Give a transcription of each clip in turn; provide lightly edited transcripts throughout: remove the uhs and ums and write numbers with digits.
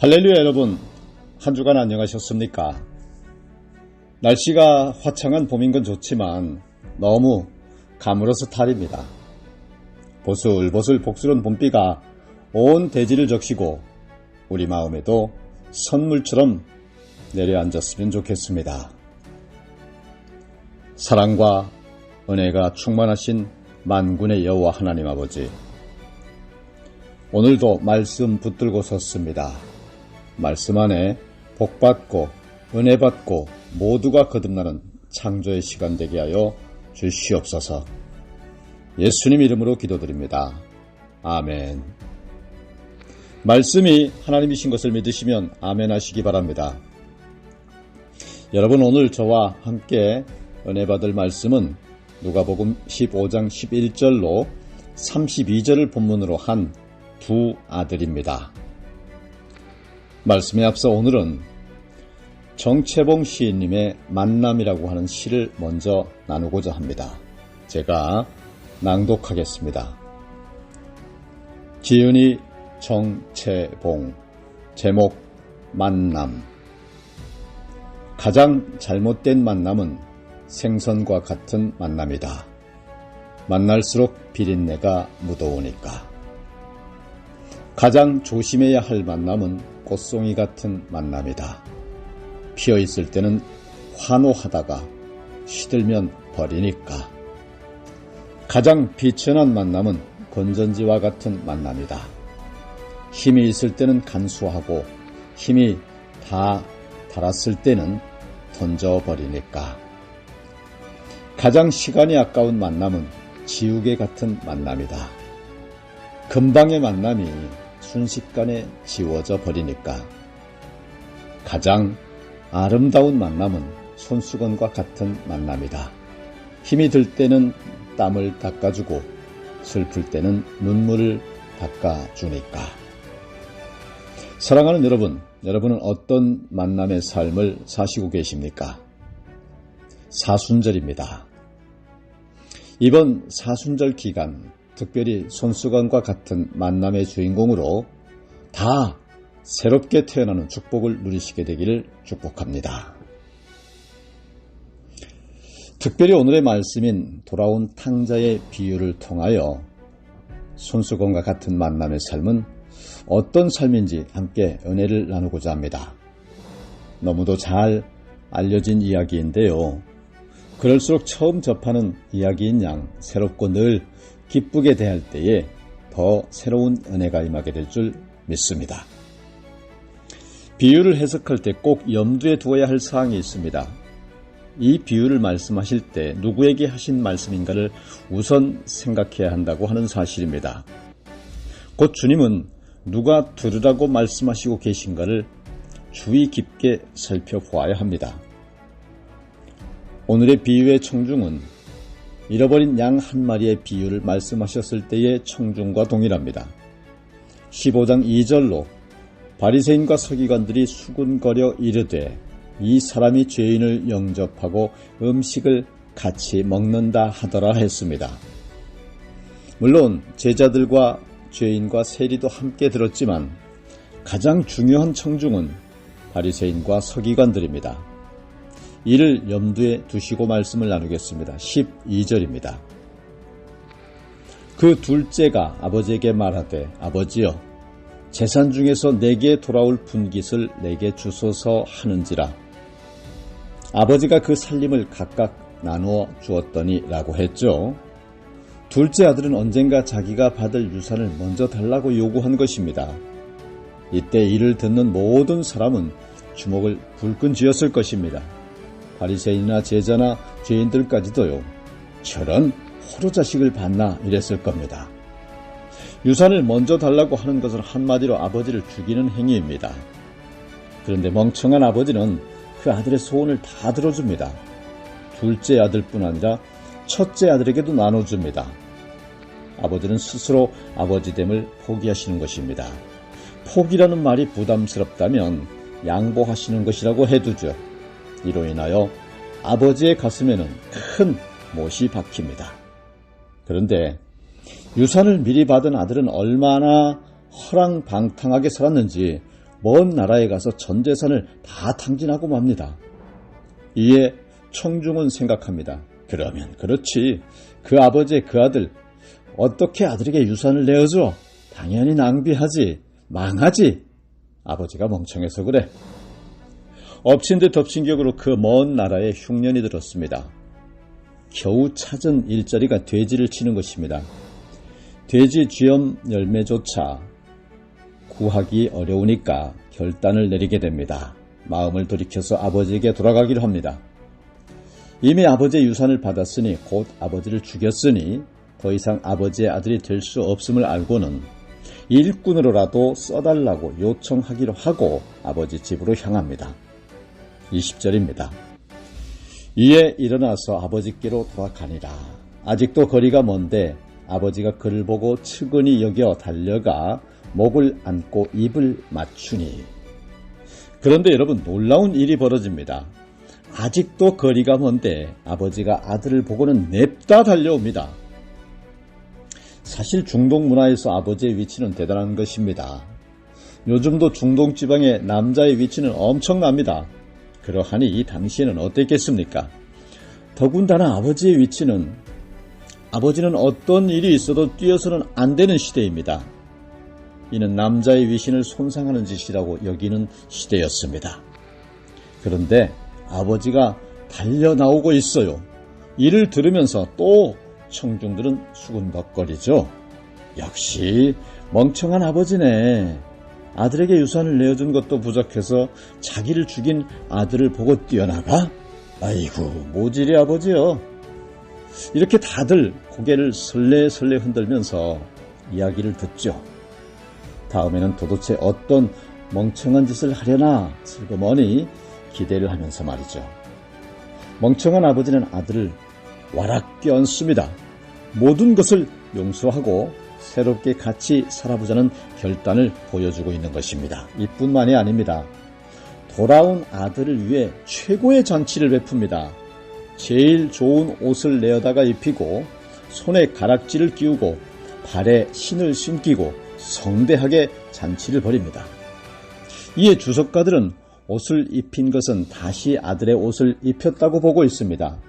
할렐루야 여러분, 한 주간 안녕하셨습니까? 날씨가 화창한 봄인 건 좋지만 너무 가물어서 탈입니다. 보슬보슬 복스런 봄비가 온 대지를 적시고 우리 마음에도 선물처럼 내려앉았으면 좋겠습니다. 사랑과 은혜가 충만하신 만군의 여호와 하나님 아버지, 오늘도 말씀 붙들고 섰습니다. 말씀 안에 복받고 은혜받고 모두가 거듭나는 창조의 시간 되게 하여 주시옵소서. 예수님 이름으로 기도드립니다. 아멘. 말씀이 하나님이신 것을 믿으시면 아멘 하시기 바랍니다. 여러분, 오늘 저와 함께 은혜 받을 말씀은 누가복음 15장 11절로 32절을 본문으로 한 두 아들입니다. 말씀에 앞서 오늘은 정채봉 시인님의 만남이라고 하는 시를 먼저 나누고자 합니다. 제가 낭독하겠습니다. 지은이 정채봉, 제목 만남. 가장 잘못된 만남은 생선과 같은 만남이다. 만날수록 비린내가 묻어오니까. 가장 조심해야 할 만남은 꽃송이 같은 만남이다. 피어있을 때는 환호하다가 시들면 버리니까. 가장 비천한 만남은 건전지와 같은 만남이다. 힘이 있을 때는 간수하고 힘이 다 닳았을 때는 던져버리니까. 가장 시간이 아까운 만남은 지우개 같은 만남이다. 금방의 만남이 순식간에 지워져 버리니까. 가장 아름다운 만남은 손수건과 같은 만남이다. 힘이 들 때는 땀을 닦아주고 슬플 때는 눈물을 닦아주니까. 사랑하는 여러분, 여러분은 어떤 만남의 삶을 사시고 계십니까? 사순절입니다. 이번 사순절 기간, 특별히 손수건과 같은 만남의 주인공으로 다 새롭게 태어나는 축복을 누리시게 되기를 축복합니다. 특별히 오늘의 말씀인 돌아온 탕자의 비유를 통하여 손수건과 같은 만남의 삶은 어떤 삶인지 함께 은혜를 나누고자 합니다. 너무도 잘 알려진 이야기인데요. 그럴수록 처음 접하는 이야기인 양 새롭고 늘 기쁘게 대할 때에 더 새로운 은혜가 임하게 될 줄 믿습니다. 비유를 해석할 때 꼭 염두에 두어야 할 사항이 있습니다. 이 비유를 말씀하실 때 누구에게 하신 말씀인가를 우선 생각해야 한다고 하는 사실입니다. 곧 주님은 누가 들으라고 말씀하시고 계신가를 주의 깊게 살펴보아야 합니다. 오늘의 비유의 청중은 잃어버린 양 한 마리의 비유를 말씀하셨을 때의 청중과 동일합니다. 15장 2절로 바리새인과 서기관들이 수군거려 이르되 이 사람이 죄인을 영접하고 음식을 같이 먹는다 하더라 했습니다. 물론 제자들과 죄인과 세리도 함께 들었지만 가장 중요한 청중은 바리새인과 서기관들입니다. 이를 염두에 두시고 말씀을 나누겠습니다. 12절입니다. 그 둘째가 아버지에게 말하되 아버지여 재산 중에서 내게 돌아올 분깃을 내게 주소서 하는지라. 아버지가 그 살림을 각각 나누어 주었더니 라고 했죠. 둘째 아들은 언젠가 자기가 받을 유산을 먼저 달라고 요구한 것입니다. 이때 이를 듣는 모든 사람은 주먹을 불끈 쥐었을 것입니다. 바리새인이나 제자나 죄인들까지도요. 저런 호로자식을 봤나 이랬을 겁니다. 유산을 먼저 달라고 하는 것은 한마디로 아버지를 죽이는 행위입니다. 그런데 멍청한 아버지는 그 아들의 소원을 다 들어줍니다. 둘째 아들뿐 아니라 첫째 아들에게도 나눠줍니다. 아버지는 스스로 아버지됨을 포기하시는 것입니다. 포기라는 말이 부담스럽다면 양보하시는 것이라고 해두죠. 이로 인하여 아버지의 가슴에는 큰 못이 박힙니다. 그런데 유산을 미리 받은 아들은 얼마나 허랑방탕하게 살았는지 먼 나라에 가서 전 재산을 다 탕진하고 맙니다. 이에 청중은 생각합니다. 그러면 그렇지. 그 아버지의 그 아들 어떻게 아들에게 유산을 내어줘? 당연히 낭비하지. 망하지. 아버지가 멍청해서 그래. 엎친 데 덮친 격으로 그 먼 나라에 흉년이 들었습니다. 겨우 찾은 일자리가 돼지를 치는 것입니다. 돼지 쥐염 열매조차 구하기 어려우니까 결단을 내리게 됩니다. 마음을 돌이켜서 아버지에게 돌아가기로 합니다. 이미 아버지의 유산을 받았으니 곧 아버지를 죽였으니 더 이상 아버지의 아들이 될 수 없음을 알고는 일꾼으로라도 써달라고 요청하기로 하고 아버지 집으로 향합니다. 20절입니다. 이에 일어나서 아버지께로 돌아가니라. 아직도 거리가 먼데 아버지가 그를 보고 측은히 여겨 달려가 목을 안고 입을 맞추니. 그런데 여러분, 놀라운 일이 벌어집니다. 아직도 거리가 먼데 아버지가 아들을 보고는 냅다 달려옵니다. 사실 중동 문화에서 아버지의 위치는 대단한 것입니다. 요즘도 중동 지방의 남자의 위치는 엄청납니다. 그러하니 이 당시에는 어땠겠습니까? 더군다나 아버지의 위치는, 아버지는 어떤 일이 있어도 뛰어서는 안 되는 시대입니다. 이는 남자의 위신을 손상하는 짓이라고 여기는 시대였습니다. 그런데 아버지가 달려나오고 있어요. 이를 들으면서 또 청중들은 수군벅거리죠. 역시 멍청한 아버지네. 아들에게 유산을 내어준 것도 부족해서 자기를 죽인 아들을 보고 뛰어나가? 아이고, 모질이 아버지요. 이렇게 다들 고개를 설레설레 흔들면서 이야기를 듣죠. 다음에는 도대체 어떤 멍청한 짓을 하려나 슬그머니 기대를 하면서 말이죠. 멍청한 아버지는 아들을 와락 껴안습니다. 모든 것을 용서하고 새롭게 같이 살아보자는 결단을 보여주고 있는 것입니다. 이뿐만이 아닙니다. 돌아온 아들을 위해 최고의 잔치를 베풉니다. 제일 좋은 옷을 내어다가 입히고 손에 가락지를 끼우고 발에 신을 신기고 성대하게 잔치를 벌입니다. 이에 주석가들은 옷을 입힌 것은 다시 아들의 옷을 입혔다고 보고 있습니다.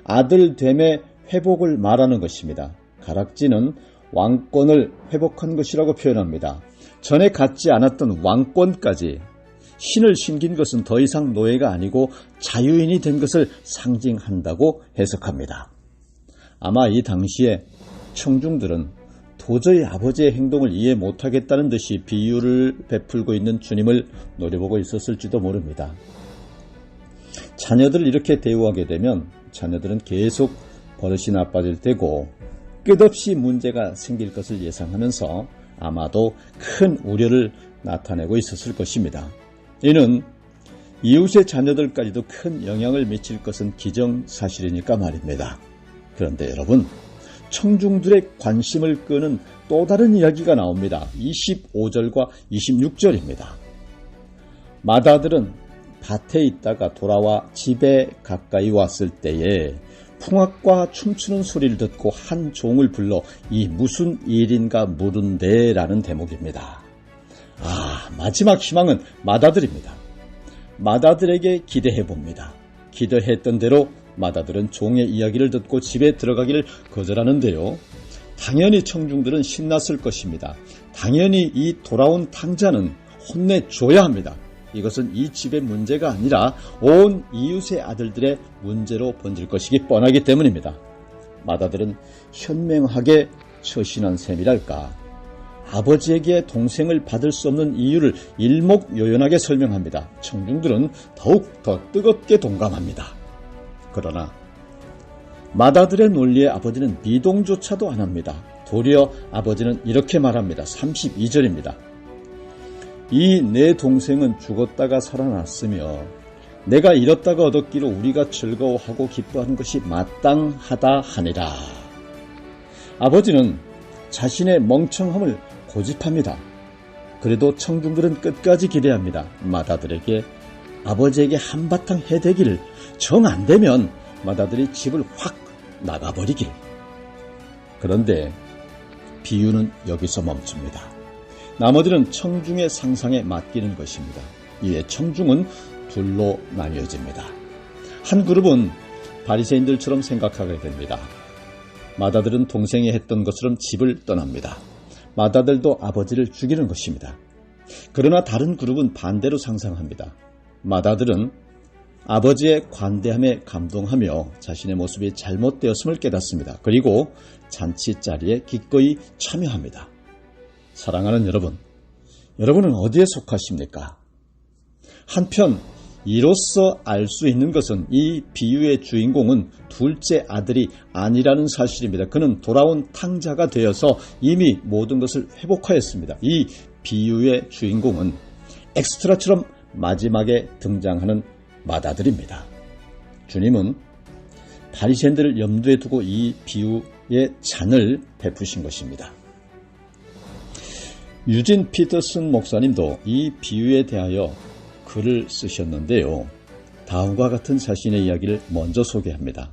아들됨의 회복을 말하는 것입니다. 가락지는 왕권을 회복한 것이라고 표현합니다. 전에 갖지 않았던 왕권까지, 신을 신긴 것은 더 이상 노예가 아니고 자유인이 된 것을 상징한다고 해석합니다. 아마 이 당시에 청중들은 도저히 아버지의 행동을 이해 못하겠다는 듯이 비유를 베풀고 있는 주님을 노려보고 있었을지도 모릅니다. 자녀들을 이렇게 대우하게 되면 자녀들은 계속 버릇이 나빠질 테고 끝없이 문제가 생길 것을 예상하면서 아마도 큰 우려를 나타내고 있었을 것입니다. 이는 이웃의 자녀들까지도 큰 영향을 미칠 것은 기정사실이니까 말입니다. 그런데 여러분, 청중들의 관심을 끄는 또 다른 이야기가 나옵니다. 25절과 26절입니다. 마다들은 밭에 있다가 돌아와 집에 가까이 왔을 때에 풍악과 춤추는 소리를 듣고 한 종을 불러 이 무슨 일인가 물은대라는 대목입니다. 마지막 희망은 마다들입니다. 마다들에게 기대해봅니다. 기대했던 대로 마다들은 종의 이야기를 듣고 집에 들어가기를 거절하는데요. 당연히 청중들은 신났을 것입니다. 당연히 이 돌아온 탕자는 혼내줘야 합니다. 이것은 이 집의 문제가 아니라 온 이웃의 아들들의 문제로 번질 것이기 뻔하기 때문입니다. 마다들은 현명하게 처신한 셈이랄까. 아버지에게 동생을 받을 수 없는 이유를 일목요연하게 설명합니다. 청중들은 더욱 더 뜨겁게 동감합니다. 그러나 마다들의 논리에 아버지는 미동조차도 안 합니다. 도리어 아버지는 이렇게 말합니다. 32절입니다. 이 내 동생은 죽었다가 살아났으며 내가 잃었다가 얻었기로 우리가 즐거워하고 기뻐하는 것이 마땅하다 하니라. 아버지는 자신의 멍청함을 고집합니다. 그래도 청중들은 끝까지 기대합니다. 마다들에게 아버지에게 한바탕 해대기를, 정 안되면 마다들이 집을 확 나가버리길. 그런데 비유는 여기서 멈춥니다. 나머지는 청중의 상상에 맡기는 것입니다. 이에 청중은 둘로 나뉘어집니다. 한 그룹은 바리새인들처럼 생각하게 됩니다. 맏아들은 동생이 했던 것처럼 집을 떠납니다. 맏아들도 아버지를 죽이는 것입니다. 그러나 다른 그룹은 반대로 상상합니다. 맏아들은 아버지의 관대함에 감동하며 자신의 모습이 잘못되었음을 깨닫습니다. 그리고 잔치 자리에 기꺼이 참여합니다. 사랑하는 여러분, 여러분은 어디에 속하십니까? 한편 이로써 알 수 있는 것은 이 비유의 주인공은 둘째 아들이 아니라는 사실입니다. 그는 돌아온 탕자가 되어서 이미 모든 것을 회복하였습니다. 이 비유의 주인공은 엑스트라처럼 마지막에 등장하는 맏아들입니다. 주님은 바리새인들을 염두에 두고 이 비유의 잔을 베푸신 것입니다. 유진 피터슨 목사님도 이 비유에 대하여 글을 쓰셨는데요. 다음과 같은 자신의 이야기를 먼저 소개합니다.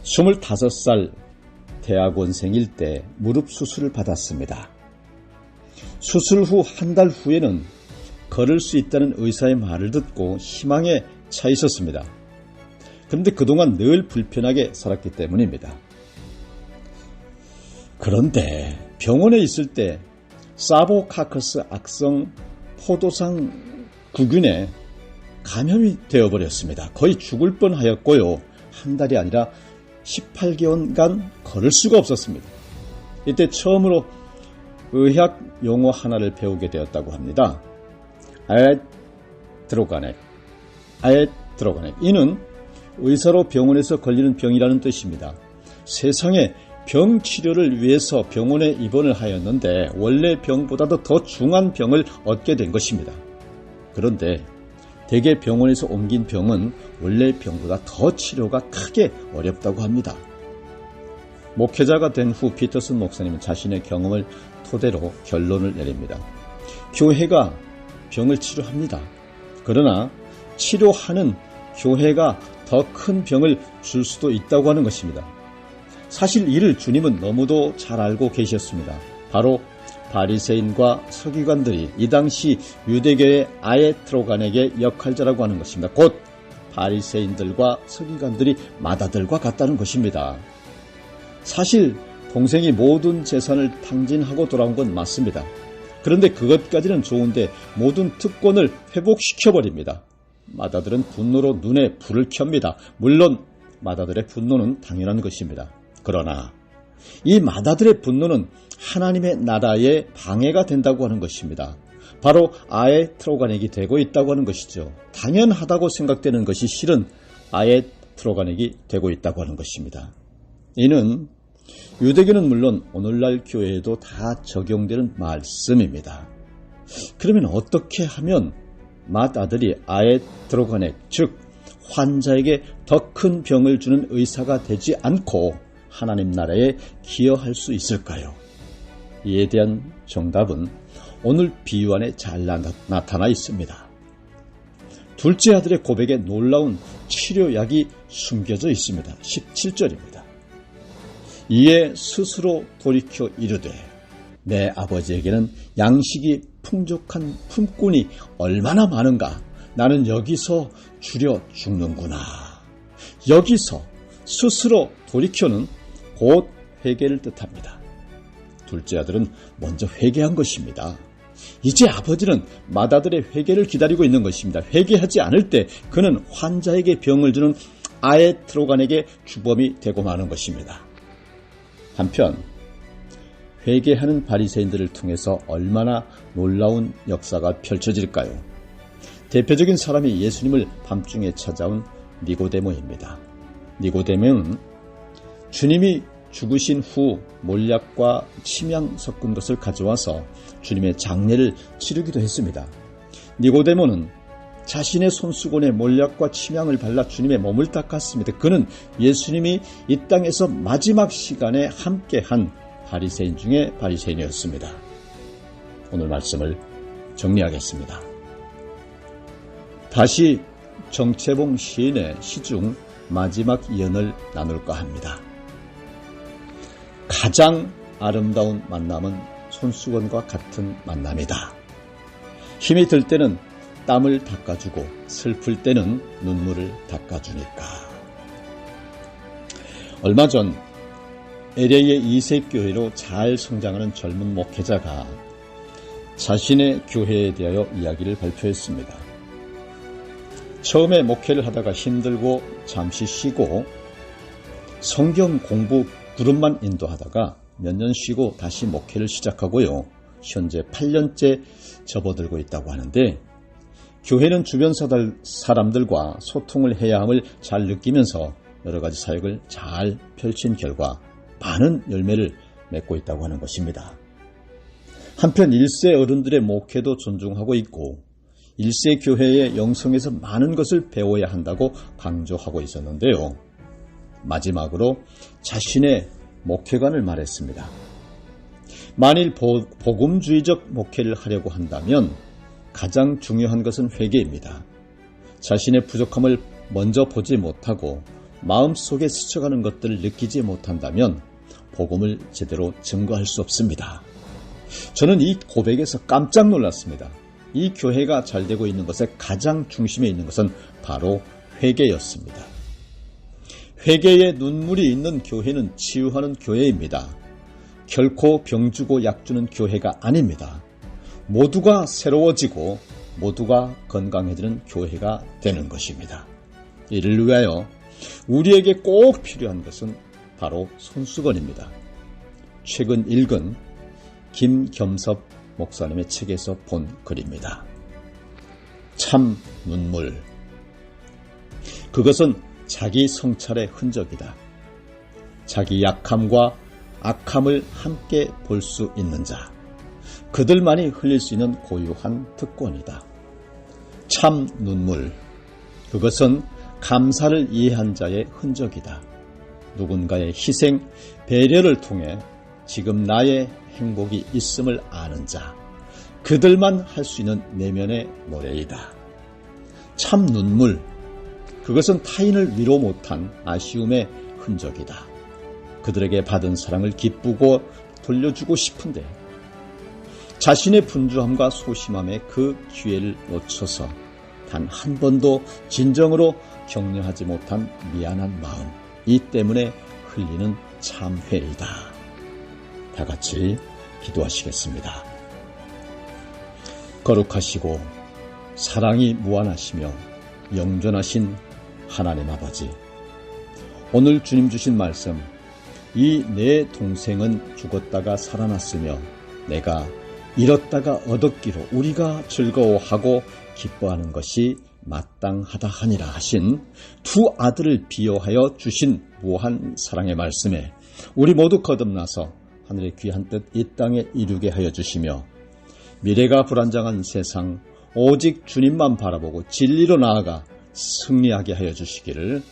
25살 대학원생일 때 무릎 수술을 받았습니다. 수술 후 한 달 후에는 걸을 수 있다는 의사의 말을 듣고 희망에 차 있었습니다. 그런데 그동안 늘 불편하게 살았기 때문입니다. 그런데 병원에 있을 때 사보카커스 악성 포도상 구균에 감염이 되어버렸습니다. 거의 죽을 뻔하였고요. 한 달이 아니라 18개월간 걸을 수가 없었습니다. 이때 처음으로 의학 용어 하나를 배우게 되었다고 합니다. 아에트로가넥. 이는 의사로 병원에서 걸리는 병이라는 뜻입니다. 세상에 병 치료를 위해서 병원에 입원을 하였는데 원래 병보다도 더 중한 병을 얻게 된 것입니다. 그런데 대개 병원에서 옮긴 병은 원래 병보다 더 치료가 크게 어렵다고 합니다. 목회자가 된 후 피터슨 목사님은 자신의 경험을 토대로 결론을 내립니다. 교회가 병을 치료합니다. 그러나 치료하는 교회가 더 큰 병을 줄 수도 있다고 하는 것입니다. 사실 이를 주님은 너무도 잘 알고 계셨습니다. 바로 바리새인과 서기관들이 이 당시 유대교의 아에트로간에게 역할자라고 하는 것입니다. 곧 바리새인들과 서기관들이 맏아들과 같다는 것입니다. 사실 동생이 모든 재산을 탕진하고 돌아온 건 맞습니다. 그런데 그것까지는 좋은데 모든 특권을 회복시켜버립니다. 맏아들은 분노로 눈에 불을 켭니다. 물론 맏아들의 분노는 당연한 것입니다. 그러나 이 맏아들의 분노는 하나님의 나라에 방해가 된다고 하는 것입니다. 바로 아에트로간액이 되고 있다고 하는 것이죠. 당연하다고 생각되는 것이 실은 아에트로간액이 되고 있다고 하는 것입니다. 이는 유대교는 물론 오늘날 교회에도 다 적용되는 말씀입니다. 그러면 어떻게 하면 맏아들이 아에트로간액, 즉 환자에게 더 큰 병을 주는 의사가 되지 않고 하나님 나라에 기여할 수 있을까요? 이에 대한 정답은 오늘 비유 안에 잘 나타나 있습니다. 둘째 아들의 고백에 놀라운 치료약이 숨겨져 있습니다. 17절입니다. 이에 스스로 돌이켜 이르되 내 아버지에게는 양식이 풍족한 품꾼이 얼마나 많은가. 나는 여기서 줄여 죽는구나. 여기서 스스로 돌이켜는 곧 회개를 뜻합니다. 둘째 아들은 먼저 회개한 것입니다. 이제 아버지는 맏아들의 회개를 기다리고 있는 것입니다. 회개하지 않을 때 그는 환자에게 병을 주는 아에트로간에게 주범이 되고 마는 것입니다. 한편 회개하는 바리새인들을 통해서 얼마나 놀라운 역사가 펼쳐질까요? 대표적인 사람이 예수님을 밤중에 찾아온 니고데모입니다. 니고데모는 주님이 죽으신 후 몰약과 침향 섞은 것을 가져와서 주님의 장례를 치르기도 했습니다. 니고데모는 자신의 손수건에 몰약과 침향을 발라 주님의 몸을 닦았습니다. 그는 예수님이 이 땅에서 마지막 시간에 함께한 바리새인 중에 바리새인이었습니다. 오늘 말씀을 정리하겠습니다. 다시 정채봉 시인의 시중 마지막 예언을 나눌까 합니다. 가장 아름다운 만남은 손수건과 같은 만남이다. 힘이 들 때는 땀을 닦아주고 슬플 때는 눈물을 닦아주니까. 얼마 전 LA의 이색교회로 잘 성장하는 젊은 목회자가 자신의 교회에 대하여 이야기를 발표했습니다. 처음에 목회를 하다가 힘들고 잠시 쉬고 성경 공부 그룹만 인도하다가 몇 년 쉬고 다시 목회를 시작하고요. 현재 8년째 접어들고 있다고 하는데, 교회는 주변 사람들과 소통을 해야 함을 잘 느끼면서 여러 가지 사역을 잘 펼친 결과 많은 열매를 맺고 있다고 하는 것입니다. 한편 1세 어른들의 목회도 존중하고 있고 1세 교회의 영성에서 많은 것을 배워야 한다고 강조하고 있었는데요. 마지막으로 자신의 목회관을 말했습니다. 만일 복음주의적 목회를 하려고 한다면 가장 중요한 것은 회개입니다. 자신의 부족함을 먼저 보지 못하고 마음속에 스쳐가는 것들을 느끼지 못한다면 복음을 제대로 증거할 수 없습니다. 저는 이 고백에서 깜짝 놀랐습니다. 이 교회가 잘 되고 있는 것의 가장 중심에 있는 것은 바로 회개였습니다. 회개에 눈물이 있는 교회는 치유하는 교회입니다. 결코 병주고 약주는 교회가 아닙니다. 모두가 새로워지고 모두가 건강해지는 교회가 되는 것입니다. 이를 위하여 우리에게 꼭 필요한 것은 바로 손수건입니다. 최근 읽은 김겸섭 목사님의 책에서 본 글입니다. 참 눈물. 그것은 자기 성찰의 흔적이다. 자기 약함과 악함을 함께 볼 수 있는 자. 그들만이 흘릴 수 있는 고유한 특권이다. 참 눈물. 그것은 감사를 이해한 자의 흔적이다. 누군가의 희생, 배려를 통해 지금 나의 행복이 있음을 아는 자. 그들만 할 수 있는 내면의 노래이다. 참 눈물. 그것은 타인을 위로 못한 아쉬움의 흔적이다. 그들에게 받은 사랑을 기쁘고 돌려주고 싶은데 자신의 분주함과 소심함에 그 기회를 놓쳐서 단 한 번도 진정으로 격려하지 못한 미안한 마음, 이 때문에 흘리는 참회이다. 다 같이 기도하시겠습니다. 거룩하시고 사랑이 무한하시며 영존하신 하나님 아버지, 오늘 주님 주신 말씀, 이 내 동생은 죽었다가 살아났으며 내가 잃었다가 얻었기로 우리가 즐거워하고 기뻐하는 것이 마땅하다 하니라 하신 두 아들을 비유하여 주신 무한 사랑의 말씀에 우리 모두 거듭나서 하늘의 귀한 뜻 이 땅에 이루게 하여 주시며 미래가 불안정한 세상 오직 주님만 바라보고 진리로 나아가 승리하게 하여 주시기를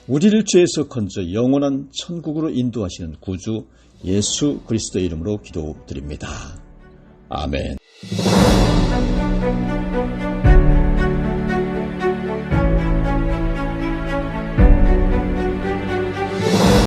우리를 죄에서 건져 영원한 천국으로 인도하시는 구주 예수 그리스도의 이름으로 기도드립니다. 아멘.